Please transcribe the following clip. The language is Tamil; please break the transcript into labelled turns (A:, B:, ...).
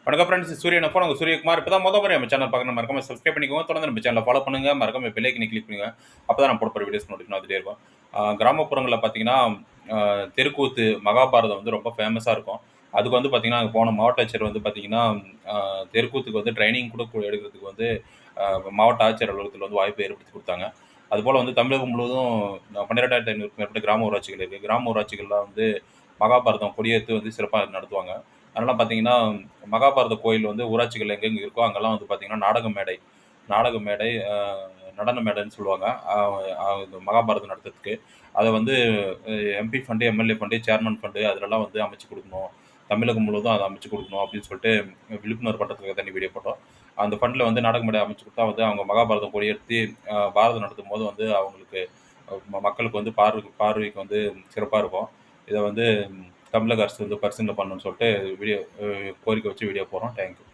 A: வணக்கம் ஃப்ரெண்ட்ஸ், சூரியன் அப்போ நாங்கள் சூரியகுமார். இப்போ தான் முறை நம்ம சேனல் பார்க்கணும், மறக்காம சப்ஸ்கிரைப் பண்ணிக்கோங்க. தொடர்ந்து நம்ம சேனலை ஃபாலோ பண்ணுங்க, மறக்காம பெல் ஐக்கனை கிளிக் பண்ணுங்க. அப்போ தான் நம்ம போடுற வீடியோஸ் நோட்டிஃபிகேஷன் வந்துட்டே இருக்கும். கிராமப்புறங்களில் பார்த்தீங்கன்னா, தெருக்கூத்து, மகாபாரதம் வந்து ரொம்ப ஃபேமஸாக இருக்கும். அதுக்கு வந்து பார்த்தீங்கன்னா, அங்கே போன மாவட்ட ஆட்சியர் வந்து பார்த்தீங்கன்னா, தெருக்கூத்துக்கு வந்து ட்ரைனிங் கூட எடுக்கிறதுக்கு வந்து மாவட்ட ஆட்சியர் அலுவலகத்தில் வந்து வாய்ப்பு ஏற்படுத்தி கொடுத்தாங்க. அதுபோல் வந்து தமிழகம் முழுவதும் 12,500க்கும் மேற்பட்ட கிராம ஊராட்சிகள் இருக்குது. கிராம ஊராட்சிகள்லாம் வந்து மகாபாரதம் கொடியேற்று வந்து சிறப்பாக நடத்துவாங்க. அதனால் பார்த்தீங்கன்னா, மகாபாரத கோயில் வந்து ஊராட்சிகள் எங்கெங்கே இருக்கோ அங்கெல்லாம் வந்து பார்த்தீங்கன்னா நாடக மேடை, நடன மேடைன்னு சொல்லுவாங்க. இந்த மகாபாரதம் நடத்துறதுக்கு. அதை வந்து MP fund, MLA fund, chairman fund அதிலலாம் வந்து அமைச்சு கொடுக்கணும். தமிழகம் முழுவதும் அதை அமைச்சு கொடுக்கணும் அப்படின்னு சொல்லிட்டு விழிப்புணர்வு பண்றதுக்காக தனி வீடியோ போட்டோம். அந்த ஃபண்டில் வந்து நாடக மேடை அமைச்சு கொடுத்தா வந்து அவங்க மகாபாரதம் கொடியேற்றி பாரதம் நடத்தும்போது வந்து அவங்களுக்கு மக்களுக்கு வந்து பார்வைக்கு வந்து சிறப்பாக இருக்கும். இதை வந்து தமிழக அரசு வந்து பரிசீலனை பண்ணணும்னு சொல்லிட்டு கோரிக்கை வச்சு வீடியோ போடுறோம். தேங்க்யூ.